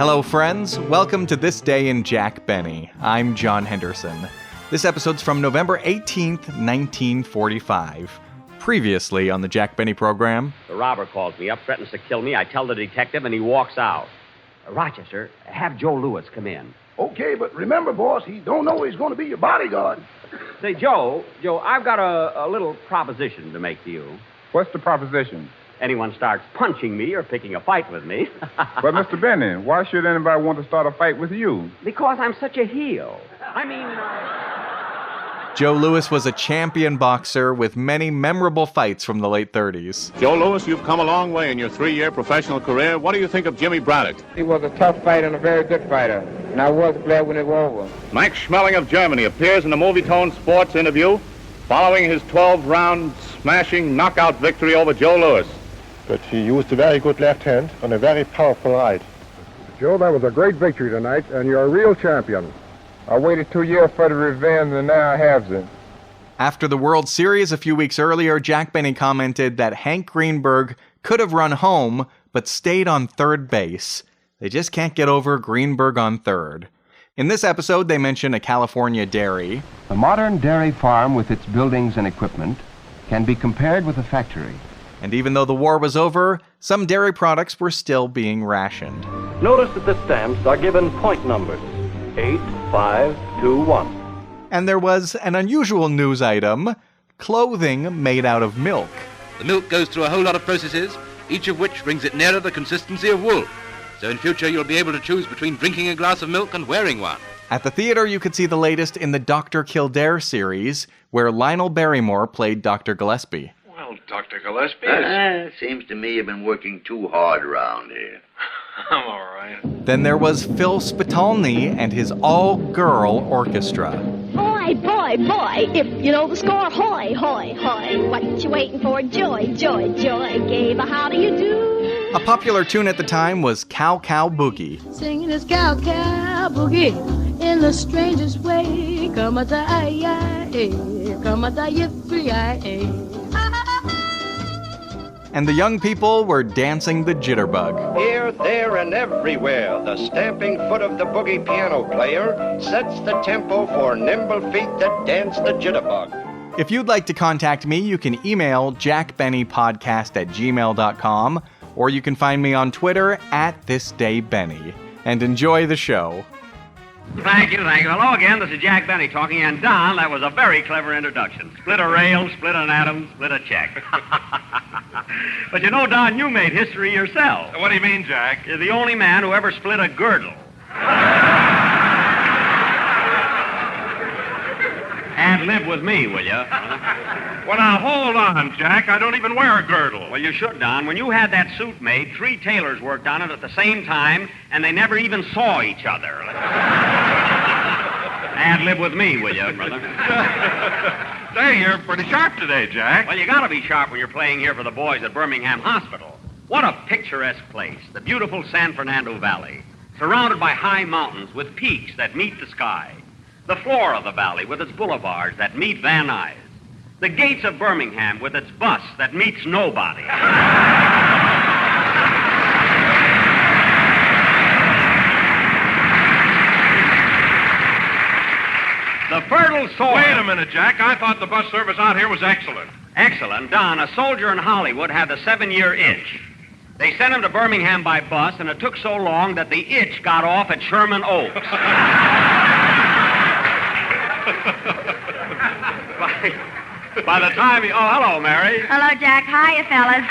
Hello, friends. Welcome to This Day in Jack Benny. I'm John Henderson. This episode's from November 18th, 1945. Previously on the Jack Benny program. The robber calls me up, threatens to kill me. I tell the detective, and he walks out. Rochester, have Joe Lewis come in. Okay, but remember, boss, he don't know he's going to be your bodyguard. Say, Joe, I've got a little proposition to make to you. What's the proposition? Anyone starts punching me or picking a fight with me. But, Mr. Benny, why should anybody want to start a fight with you? Because I'm such a heel. Joe Lewis was a champion boxer with many memorable fights from the late 30s. Joe Lewis, you've come a long way in your 3-year professional career. What do you think of Jimmy Braddock? He was a tough fighter and a very good fighter, and I was glad when it was over. Max Schmeling of Germany appears in the Movie-Tone Sports interview following his 12-round smashing knockout victory over Joe Lewis. But he used a very good left hand on a very powerful right. Joe, that was a great victory tonight, and you're a real champion. I waited 2 years for the revenge, and now I have it. After the World Series a few weeks earlier, Jack Benny commented that Hank Greenberg could have run home, but stayed on third base. They just can't get over Greenberg on third. In this episode, they mention a California dairy. A modern dairy farm with its buildings and equipment can be compared with a factory. And even though the war was over, some dairy products were still being rationed. Notice that the stamps are given point numbers. 8521. And there was an unusual news item, clothing made out of milk. The milk goes through a whole lot of processes, each of which brings it nearer the consistency of wool. So in future you'll be able to choose between drinking a glass of milk and wearing one. At the theater, you could see the latest in the Dr. Kildair series, where Lionel Barrymore played Dr. Gilespie. Well, Dr. Gilespie seems to me you've been working too hard around here. I'm all right. Then there was Phil Spitalny and his all-girl orchestra. Hoy, boy, boy, if you know the score, hoy, hoy, hoy. What you waiting for? Joy, joy, joy. Gabe, how do you do? A popular tune at the time was Cow Cow Boogie. Singing this cow cow boogie in the strangest way. Come a die, come a die, And the young people were dancing the jitterbug. Here, there, and everywhere, the stamping foot of the boogie piano player sets the tempo for nimble feet that dance the jitterbug. If you'd like to contact me, you can email jackbennypodcast@gmail.com, or you can find me on Twitter @thisdaybenny. And enjoy the show. Thank you. Hello again, this is Jack Benny talking, and Don, that was a very clever introduction. Split a rail, split an atom, split a check. But you know, Don, you made history yourself. What do you mean, Jack? You're the only man who ever split a girdle. And live with me, will you? Well, now, hold on, Jack. I don't even wear a girdle. Well, you should, Don. When you had that suit made, 3 tailors worked on it at the same time, and they never even saw each other. And live with me, will you, brother? Say, you're pretty sharp today, Jack. Well, you gotta be sharp when you're playing here for the boys at Birmingham Hospital. What a picturesque place, the beautiful San Fernando Valley, surrounded by high mountains with peaks that meet the sky. The floor of the valley with its boulevards that meet Van Nuys. The gates of Birmingham with its bus that meets nobody. The fertile soil. Wait a minute, Jack. I thought the bus service out here was excellent. Excellent. Don, a soldier in Hollywood had the 7-year itch. They sent him to Birmingham by bus, and it took so long that the itch got off at Sherman Oaks. By the time he... Oh, hello, Mary. Hello, Jack. Hiya, fellas.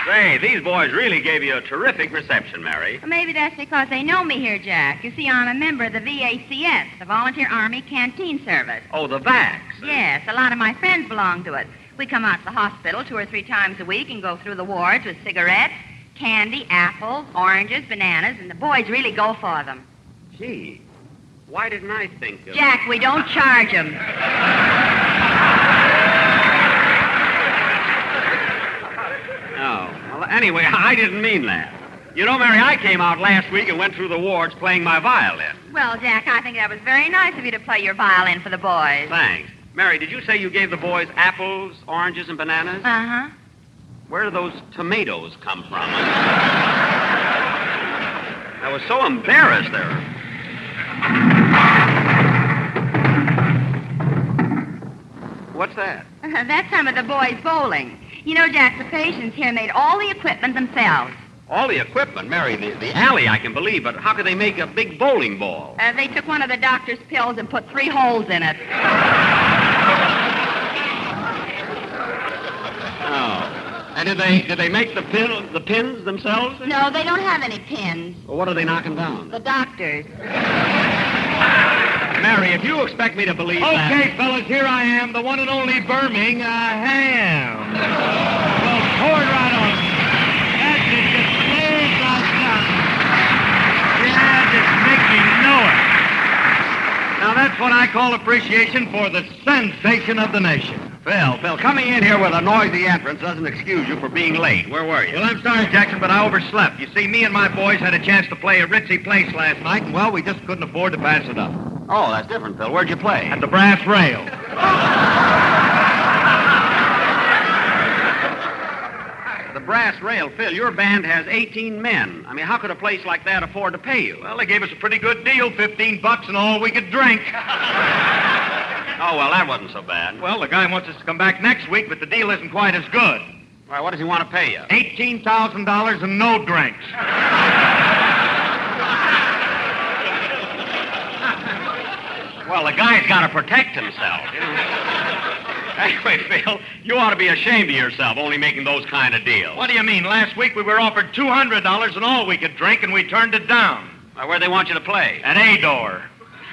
Say, these boys really gave you a terrific reception, Mary. Well, maybe that's because they know me here, Jack. You see, I'm a member of the VACS, the Volunteer Army Canteen Service. Oh, the VACS. Yes, a lot of my friends belong to it. We come out to the hospital 2 or 3 times a week and go through the wards with cigarettes, candy, apples, oranges, bananas, and the boys really go for them. Gee, why didn't I think of... Jack, we don't charge them. Oh, well, anyway, I didn't mean that. You know, Mary, I came out last week and went through the wards playing my violin. Well, Jack, I think that was very nice of you to play your violin for the boys. Thanks. Mary, did you say you gave the boys apples, oranges, and bananas? Uh-huh. Where do those tomatoes come from? I was so embarrassed there. What's that? That's some of the boys bowling. You know, Jack, the patients here made all the equipment themselves. All the equipment, Mary, the alley I can believe, but how could they make a big bowling ball? They took one of the doctor's pills and put 3 holes in it. Oh. And did they make the pins themselves? No, they don't have any pins. Well, what are they knocking down? The doctors. Mary, if you expect me to believe that... Okay, fellas, here I am, the one and only Birmingham. Well, pour it right on. That's it, just blaze us down. Yeah, just make me know it. Now, that's what I call appreciation for the sensation of the nation. Phil, coming in here with a noisy entrance doesn't excuse you for being late. Where were you? Well, I'm sorry, Jackson, but I overslept. You see, me and my boys had a chance to play a ritzy place last night, and, well, we just couldn't afford to pass it up. Oh, that's different, Phil. Where'd you play? At the Brass Rail. The Brass Rail, Phil, your band has 18 men. I mean, how could a place like that afford to pay you? Well, they gave us a pretty good deal, $15 and all we could drink. Oh, well, that wasn't so bad. Well, the guy wants us to come back next week, but the deal isn't quite as good. Why, what does he want to pay you? $18,000 and no drinks. Well, the guy's got to protect himself. Anyway, Phil, you ought to be ashamed of yourself, only making those kind of deals. What do you mean? Last week we were offered $200 and all we could drink, and we turned it down. Where'd they want you to play? At Ador.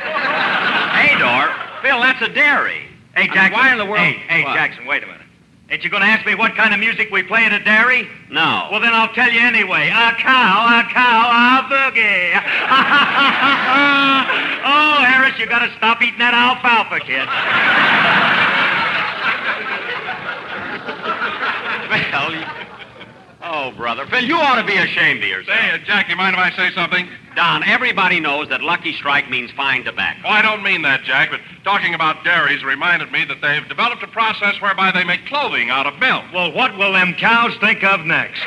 Ador? Phil, that's a dairy. Hey, Jackson. Why in the world? Hey, Jackson, wait a minute. Ain't you going to ask me what kind of music we play at a dairy? No. Well, then I'll tell you anyway. A cow, a boogie. Oh, Harris, you got to stop eating that alfalfa, kid. Phil, oh, brother. Phil, you ought to be ashamed of yourself. Say, Jack, you mind if I say something? Don, everybody knows that Lucky Strike means fine tobacco. Oh, I don't mean that, Jack, but talking about dairies reminded me that they've developed a process whereby they make clothing out of milk. Well, what will them cows think of next?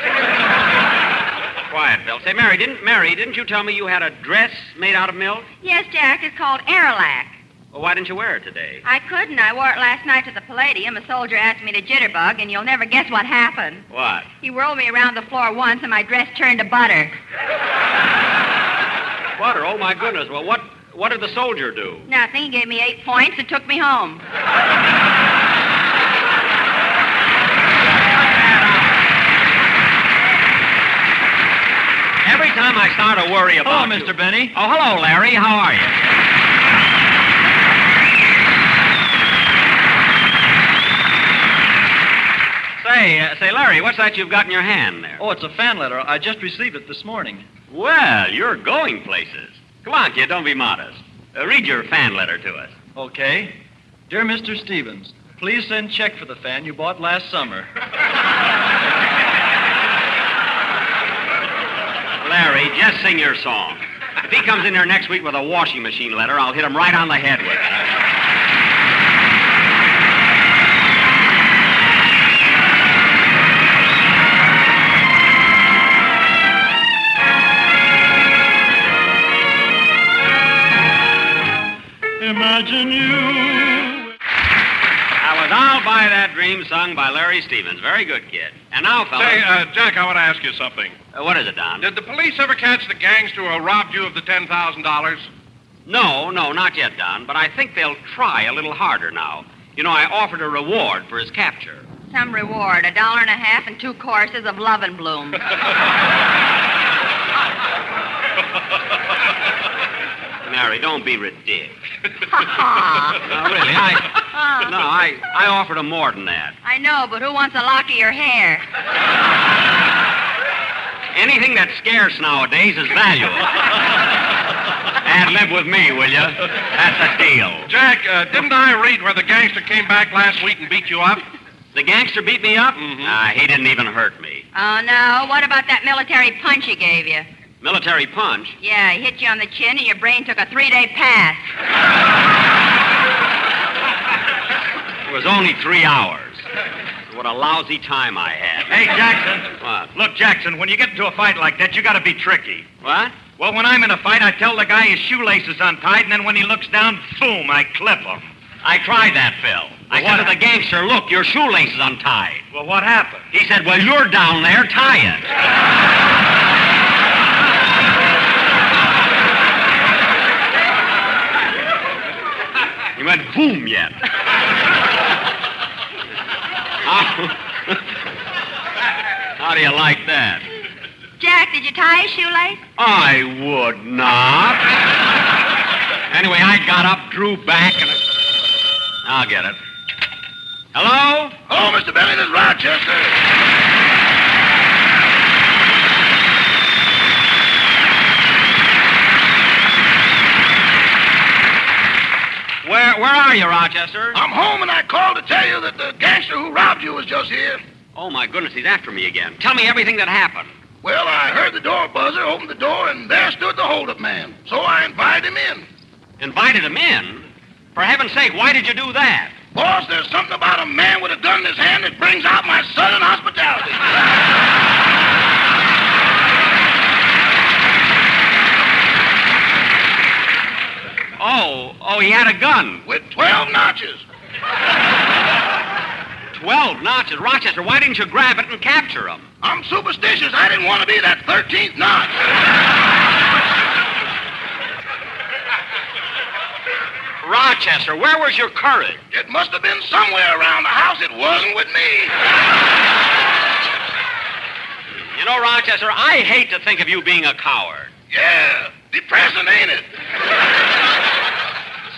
Quiet, Phil. Say, Mary, didn't you tell me you had a dress made out of milk? Yes, Jack, it's called Aerolac. Well, why didn't you wear it today? I couldn't. I wore it last night to the Palladium. A soldier asked me to jitterbug, and you'll never guess what happened. What? He whirled me around the floor once, and my dress turned to butter. Butter? Oh, my goodness. Well, what did the soldier do? Nothing. He gave me 8 points and took me home. Every time I start to worry about Hello, Mr. Benny. Oh, hello, Larry. How are you? Say, Larry, what's that you've got in your hand there? Oh, it's a fan letter. I just received it this morning. Well, you're going places. Come on, kid, don't be modest. Read your fan letter to us. Okay. Dear Mr. Stevens, please send check for the fan you bought last summer. Larry, just sing your song. If he comes in here next week with a washing machine letter, I'll hit him right on the head with it. Imagine you. I'll buy that dream sung by Larry Stevens. Very good, kid. And now, fellas... Say, Jack, I want to ask you something. What is it, Don? Did the police ever catch the gangster who robbed you of the $10,000? No, not yet, Don. But I think they'll try a little harder now. You know, I offered a reward for his capture. Some reward, $1.50 and 2 courses of Love and Bloom. Mary, don't be ridiculous. No, really, I offered him more than that. I know, but who wants a lock of your hair? Anything that's scarce nowadays is valuable. And live with me, will you? That's a deal. Jack, didn't I read where the gangster came back last week and beat you up? The gangster beat me up? Mm-hmm. He didn't even hurt me. Oh, no. What about that military punch he gave you? Military punch? Yeah, he hit you on the chin and your brain took a 3-day pass. was only 3 hours. What a lousy time I had. Hey, Jackson. What? Look, Jackson, when you get into a fight like that, you gotta be tricky. What? Well, when I'm in a fight, I tell the guy his shoelace is untied, and then when he looks down, boom, I clip him. I tried that, Phil. I said to the gangster, look, your shoelace is untied. Well, what happened? He said, well, you're down there, tie it. He went boom yet. How do you like that? Jack, did you tie his shoelace? I would not. Anyway, I got up, drew back, and... I'll get it. Hello? Oh, Mr. Benny, this is Rochester. Where are you, Rochester? I'm home, and I called to tell you that the gangster who robbed you was just here. Oh, my goodness, he's after me again. Tell me everything that happened. Well, I heard the door buzzer, opened the door, and there stood the hold-up man. So I invited him in. Invited him in? For heaven's sake, why did you do that? Boss, there's something about a man with a gun in his hand that brings out my southern hospitality. Oh, he had a gun. With 12 notches. 12 notches? Rochester, why didn't you grab it and capture him? I'm superstitious. I didn't want to be that 13th notch. Rochester, where was your courage? It must have been somewhere around the house. It wasn't with me. You know, Rochester, I hate to think of you being a coward. Yeah, depressing, ain't it?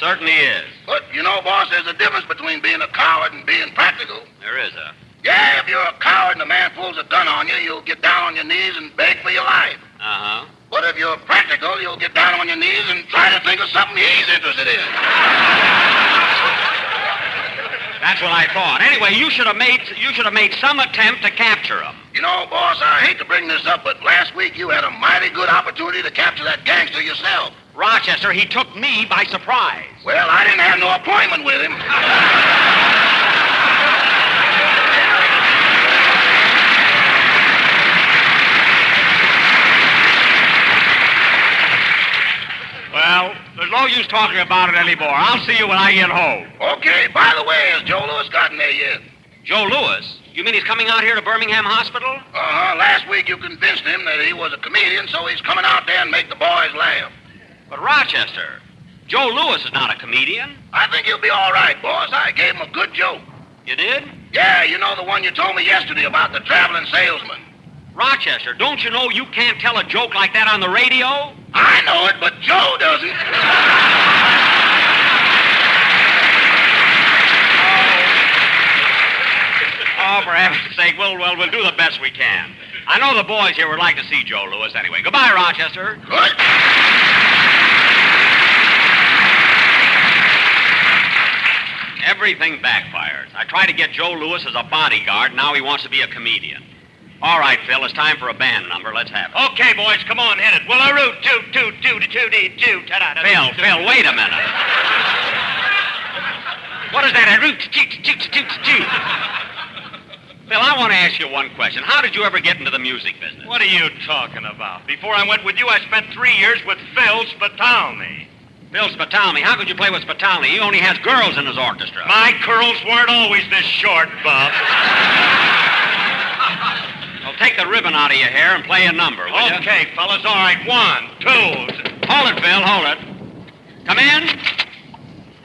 Certainly is. But, you know, boss, there's a difference between being a coward and being practical. There is a... Yeah, if you're a coward and a man pulls a gun on you, you'll get down on your knees and beg for your life. Uh-huh. But if you're practical, you'll get down on your knees and try to think of something he's interested in. That's what I thought. Anyway, you should have made some attempt to capture him. You know, boss, I hate to bring this up, but last week you had a mighty good opportunity to capture that gangster yourself. Rochester, he took me by surprise. Well, I didn't have no appointment with him. Well, there's no use talking about it anymore. I'll see you when I get home. Okay, by the way, has Joe Lewis gotten there yet? Joe Lewis? You mean he's coming out here to Birmingham Hospital? Uh-huh. Last week you convinced him that he was a comedian, so he's coming out there and make the boys laugh. But Rochester, Joe Lewis is not a comedian. I think he'll be all right, boss. I gave him a good joke. You did? Yeah, you know the one you told me yesterday about the traveling salesman. Rochester, don't you know you can't tell a joke like that on the radio? I know it, but Joe doesn't. Oh, for heaven's sake, we'll do the best we can. I know the boys here would like to see Joe Lewis anyway. Goodbye, Rochester. Good. Everything backfires. I tried to get Joe Lewis as a bodyguard. Now he wants to be a comedian. All right, Phil, it's time for a band number. Let's have it. Okay, boys, come on, hit it. Well, a root, toot, ta-da. Phil, wait a minute. What is that? A root, toot. Phil, I want to ask you one question. How did you ever get into the music business? What are you talking about? Before I went with you, I spent 3 years with Phil Spitalny. Phil Spitalny? How could you play with Spitalny? He only has girls in his orchestra. My curls weren't always this short, Bob. Well, take the ribbon out of your hair and play a number, will you? Okay, fellas, all right. 1, 2... Hold it, Phil, hold it. Come in.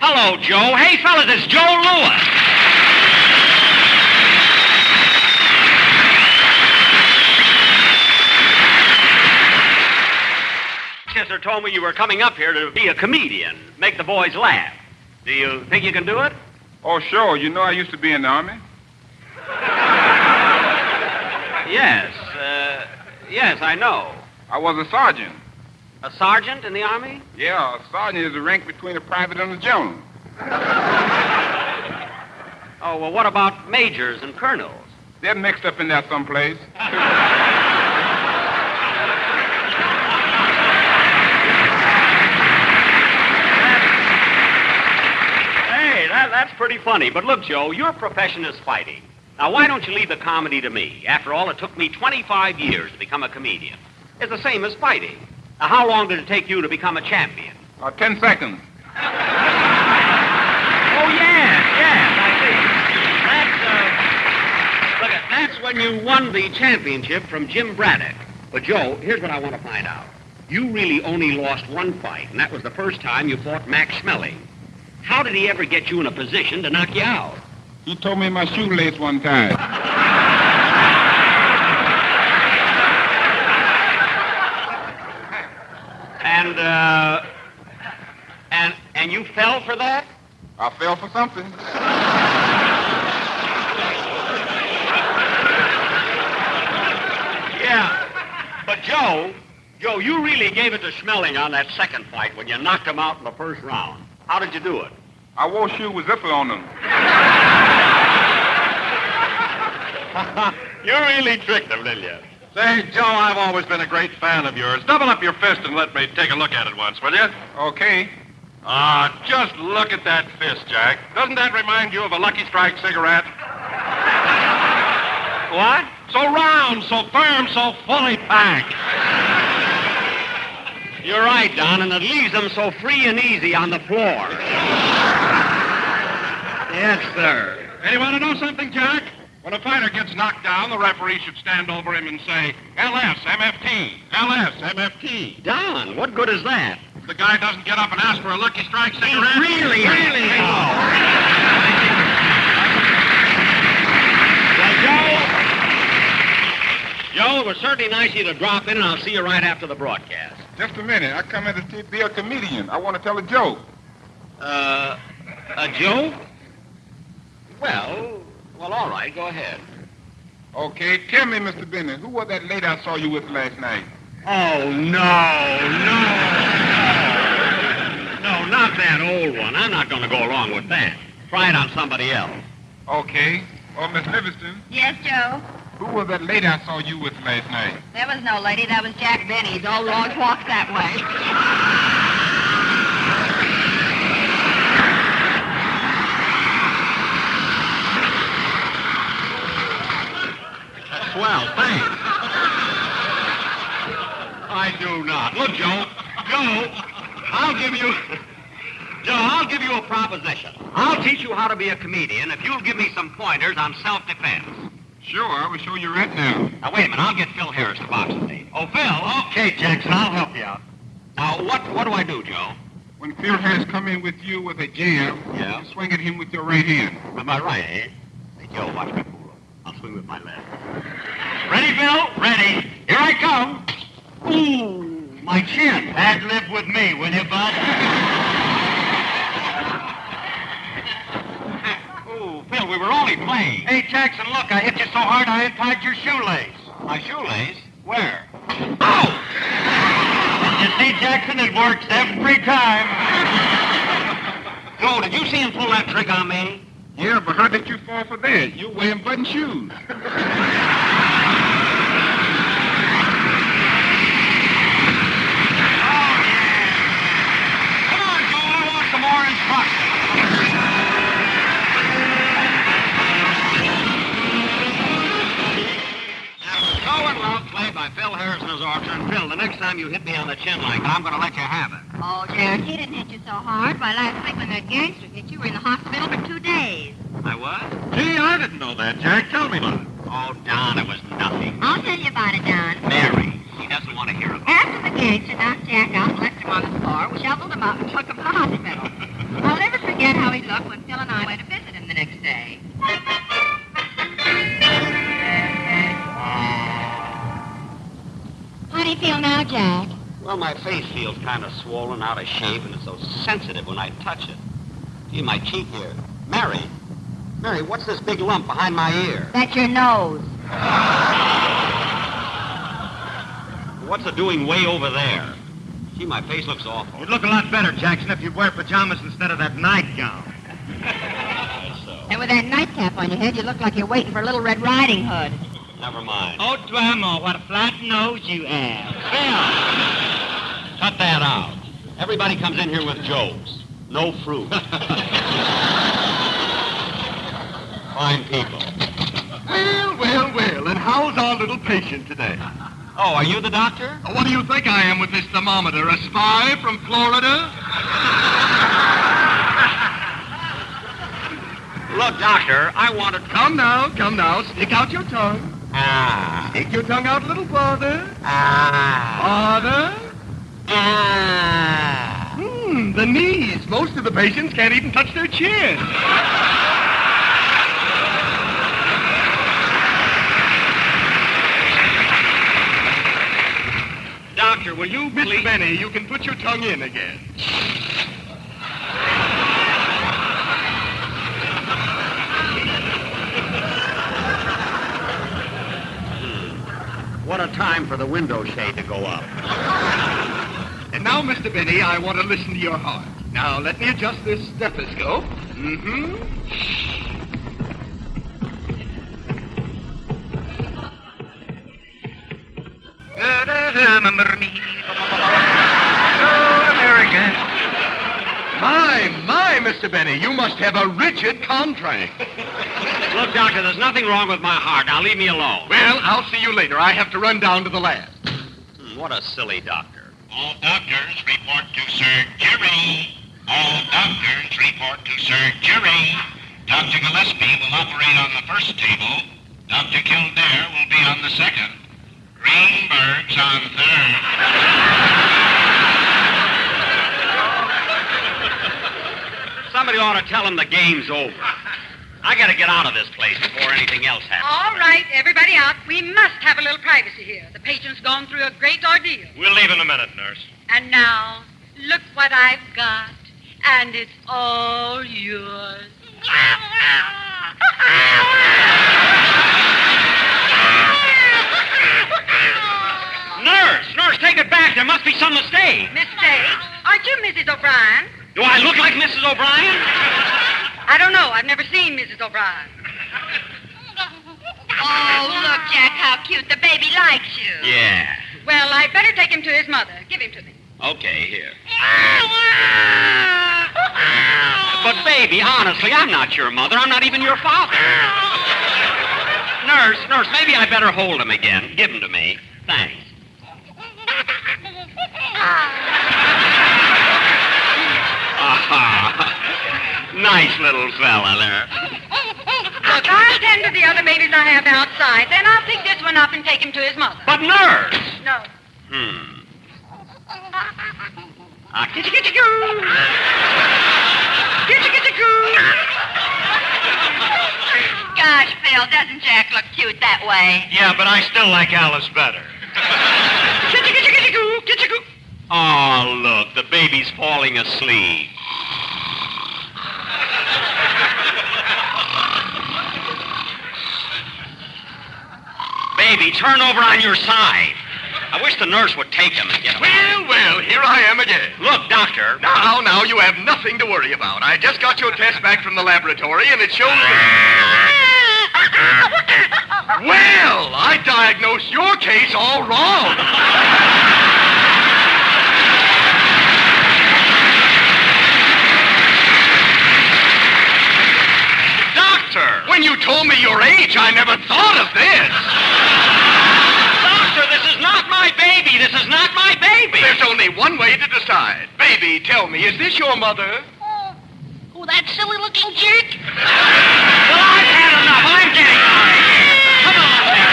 Hello, Joe. Hey, fellas, it's Joe Lewis. Chester told me you were coming up here to be a comedian, make the boys laugh. Do you think you can do it? Oh, sure. You know I used to be in the Army. Yes, I know. I was a sergeant. A sergeant in the Army? Yeah, a sergeant is the rank between a private and a general. Oh, well, what about majors and colonels? They're mixed up in there someplace. Hey, that's pretty pretty funny, but look, Joe, your profession is fighting. Now, why don't you leave the comedy to me? After all, it took me 25 years to become a comedian. It's the same as fighting. Now, how long did it take you to become a champion? 10 seconds. Oh, yes, I see. That's when you won the championship from Jim Braddock. But, Joe, here's what I want to find out. You really only lost one fight, and that was the first time you fought Max Schmeling. How did he ever get you in a position to knock you out? He told me my shoelace one time. And you fell for that? I fell for something. Yeah. But, Joe, you really gave it to Schmeling on that second fight when you knocked him out in the first round. How did you do it? I wore shoes with zipper on them. You really tricked him, didn't you? Say, Joe, I've always been a great fan of yours. Double up your fist and let me take a look at it once, will you? Okay. Just look at that fist, Jack. Doesn't that remind you of a Lucky Strike cigarette? What? So round, so firm, so fully packed. You're right, Don, and it leaves them so free and easy on the floor. Yes, sir. Hey, you want to know something, Jack? When a fighter gets knocked down, the referee should stand over him and say, LS, MFT, LS, MFT. Don, what good is that? The guy doesn't get up and ask for a Lucky Strike cigarette. Really? Well, Joe, it was certainly nice of you to drop in, and I'll see you right after the broadcast. Just a minute. I come in to be a comedian. I want to tell a joke. A joke? Well, all right, go ahead. Okay, tell me, Mr. Bennett, who was that lady I saw you with last night? Oh, no, not that old one. I'm not going to go along with that. Try it on somebody else. Okay. Oh, Miss Livingston, Yes, Joe? who was that lady I saw you with last night? There was no lady. That was Jack Benny's. All roads walk that way. Swell, thanks. I do not. Look, Joe, I'll give you a proposition. I'll teach you how to be a comedian if you'll give me some pointers on self-defense. Sure, I will show you right now. Now, wait a minute. I'll get Phil Harris to box with me. Oh, Phil. Okay, Jackson, I'll help you out. Now, what do I do, Joe? When Phil has come in with you with a jab, Yeah? you swing at him with your right hand. With my right, eh? Hey, Joe, watch me fool. I'll swing with my left. Ready, Phil? Ready. Here I come. Ooh, my chin. Ad lib with me, will you, bud? Ooh, Phil, we were only playing. Hey, Jackson, look, I hit you so hard I untied your shoelace. My shoelace? Where? Oh! You see, Jackson, it works every time. Joe, did you see him pull that trick on me? Yeah, but how did you fall for that? You're wearing button shoes. Come on, Joe, I want some more instruction. So in Love, played by Phil Harris and his orchestra. And Phil, the next time you hit me on the chin like that, I'm going to let you have it. Oh, Jack, he didn't hit you so hard. Why, last week when that gangster hit you, were in the hospital for 2 days. I was? Gee, I didn't know that, Jack. Tell me about it. Oh, Don, it was nothing. I'll tell you about it, Don. Mary, she doesn't want to hear about it. After the gangster knocked Jack out and left him on the floor, we shoveled him up and took him to the hospital. I'll never forget how he looked when Phil and I went to visit him the next day. How do you feel now, Jack? Well, my face feels kind of swollen, out of shape, and it's so sensitive when I touch it. Gee, my cheek here. Mary, what's this big lump behind my ear? That's your nose. What's it doing way over there? Gee, my face looks awful. You'd look a lot better, Jackson, if you'd wear pajamas instead of that nightgown. And with that nightcap on your head, you look like you're waiting for a little Red Riding Hood. Never mind. Oh, Drama, what a flat nose you have. Phil! Cut that out. Everybody comes in here with jokes. No fruit. Fine people. Well, and how's our little patient today? Oh, are you the doctor? What do you think I am with this thermometer? A spy from Florida? Look, doctor, I want to... Come now. Stick out your tongue. Stick your tongue out a little farther. Farther. The knees. Most of the patients can't even touch their chin. Doctor, will you please... Mr. Benny, you can put your tongue in again. What a time for the window shade to go up. And now, Mr. Benny, I want to listen to your heart. Now, let me adjust this stethoscope. Remember me. Good American. My, Mr. Benny, you must have a rigid contract. Look, doctor, there's nothing wrong with my heart. Now, leave me alone. Well, I'll see you later. I have to run down to the lab. What a silly doctor. All doctors report to surgery. All doctors report to surgery. Dr. Gilespie will operate on the first table. Dr. Kildair will be on the second. Greenberg's on third. Somebody ought to tell him the game's over. I got to get out of this place before anything else happens. All right, everybody out. We must have a little privacy here. The patient's gone through a great ordeal. We'll leave in a minute, nurse. And now, look what I've got. And it's all yours. Nurse, take it back. There must be some mistake. Mistake? Aren't you Mrs. O'Brien? Do I look like Mrs. O'Brien? I don't know. I've never seen Mrs. O'Brien. Oh, look, Jack, how cute. The baby likes you. Yeah. Well, I'd better take him to his mother. Give him to me. Okay, here. But, baby, honestly, I'm not your mother. I'm not even your father. Nurse, maybe I better hold him again. Give him to me. Thanks. Nice little fella there. Look, I'll tend to the other babies I have outside. Then I'll pick this one up and take him to his mother. But, nurse! No. Kitty-kitty-goo! Kitty-kitty-goo! Gosh, Phil, doesn't Jack look cute that way? Yeah, but I still like Alice better. Kitty-kitty-kitty-goo! Kitty-goo! Oh, look, the baby's falling asleep. Baby, turn over on your side. I wish the nurse would take him and get him. Well, here I am again. Look, doctor. Now, you have nothing to worry about. I just got your test back from the laboratory, and it shows Well, I diagnosed your case all wrong. Doctor! When you told me your age, I never thought of this. Doctor, this is not my baby. This is not my baby. There's only one way to decide. Baby, tell me, is this your mother? Oh, that silly-looking jerk. Well, I've had enough. I'm getting out of here. Come on there.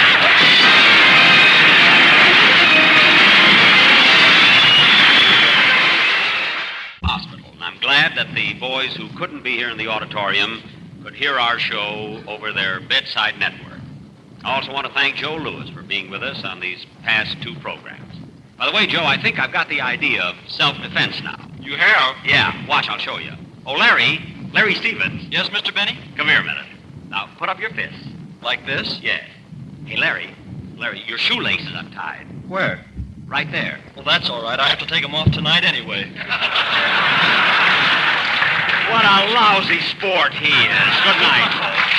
Hospital. And I'm glad that the boys who couldn't be here in the auditorium could hear our show over their bedside network. I also want to thank Joe Lewis for being with us on these past two programs. By the way, Joe, I think I've got the idea of self-defense now. You have? Yeah, watch, I'll show you. Oh, Larry Stevens. Yes, Mr. Benny? Come here a minute. Now, put up your fists. Like this? Yeah. Hey, Larry, your shoelace is untied. Where? Right there. Well, that's all right. I have to take them off tonight anyway. What a lousy sport he is. Good night, folks.